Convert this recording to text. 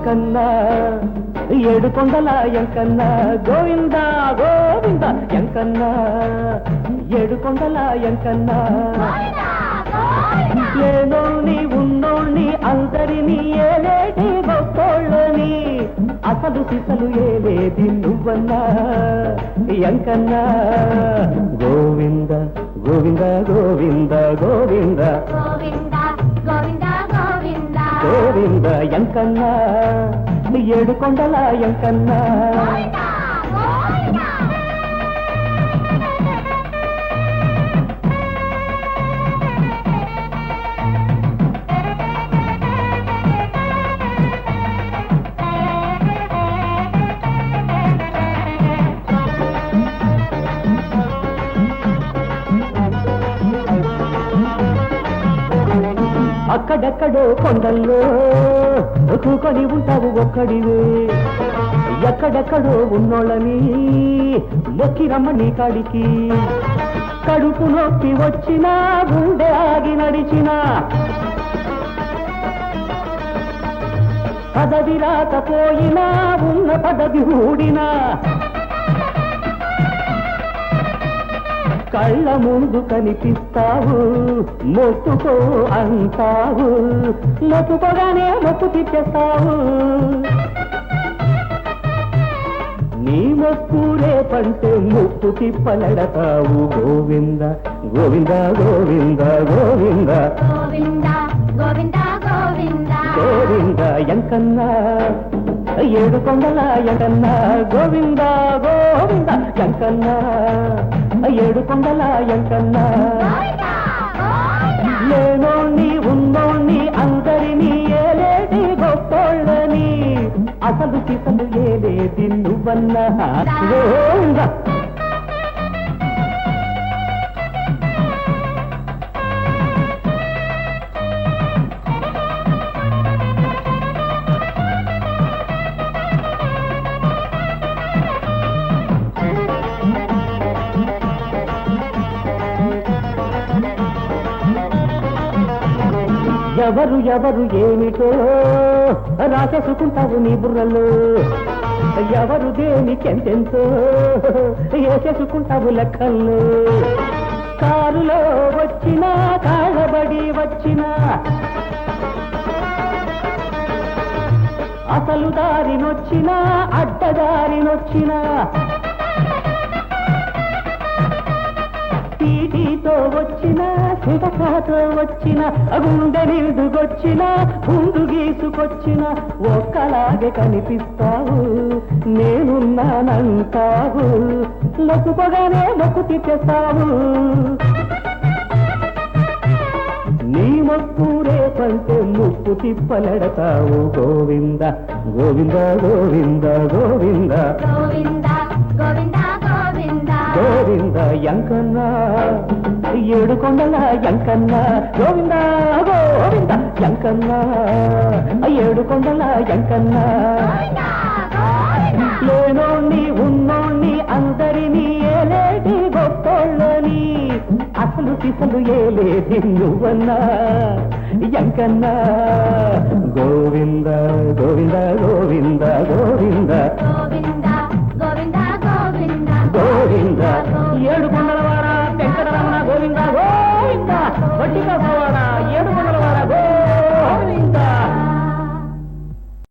ఎంకన్నా ఏడు కొండల ఎంకన్నా గోవింద గోవింద ఎంకన్నా ఏడు కొండల ఎంకన్నా లేనోణ్ణి ఉన్నోణ్ణి అందరినీ ఏలేటి గొప్పోళ్ళని అసలు సిసలు ఏలేది నువ్వన్నా ఎంకన్నా గోవింద గోవింద గోవింద గోవింద గోవింద ఎంకన్నా ఏడు కొండల ఎంకన్నా అక్కడెక్కడో కొండల్లో కూకొని ఉంటావు ఒక్కడివే ఎక్కడెక్కడో ఉన్నోళ్ళని మొక్కి రమ్మని కాడికి కడుపు నొప్పి వచ్చినా గుండె ఆగి నడిచినా పదవి రాకపోయినా ఉన్న పదవి ఊడినా కళ్ళ ముందు కనిపిస్తావు మొక్కుకో అంటావు మొక్కుకోగానే మొక్కు తిప్పేస్తావు నీ మొక్కు రేపంటే ముక్కు తిప్పలడతావు గోవింద గోవింద గోవింద గోవింద గోవింద ఎంకన్నా ఏడు కొండల ఎంకన్నా గోవింద గోవింద ఎంకన్నా ఏడు కొండల ఎంకన్నా లేనోణ్ణి ఉన్నోణ్ణి అందరినీ ఏలేటి గొప్పోళ్ళని అసలు సిసలు ఏలేది నువ్వన్నా గోవింద ఎవరు ఎవరు ఏమిటో రాసేసుకుంటావు నీ బుర్రలో ఎవరు దేనికెంతెంతో వేసేసుకుంటావు లెక్కల్లో కారులో వచ్చినా కాళ్ళబడి వచ్చినా అసలు దారినొచ్చినా అడ్డదారినొచ్చినా టీటీతో వచ్చిన సిటకాతో వచ్చిన గుండె నిండుకొచ్చిన గుండు గీసుకొచ్చిన ఒక్కలాగే కనిపిస్తావు నేనున్నానంటావు మొక్కుపోగానే మొక్కు తిప్పేస్తావు నీ మొక్కు రేపంటే ముక్కు తిప్పలెడతావు గోవింద గోవింద గోవింద గోవింద గోవింద ఎంకన్నా ఏడు కొండల ఎంకన్నా గోవింద గోవింద ఎంకన్నా ఏడు కొండల ఎంకన్నా లేనోణ్ణి ఉన్నోణ్ణి అందరినీ ఏలేటి గొప్పోళ్ళని అసలు సిసలు ఏలేది నువ్వన్నా ఎంకన్నా గోవింద గోవింద గోవింద గోవింద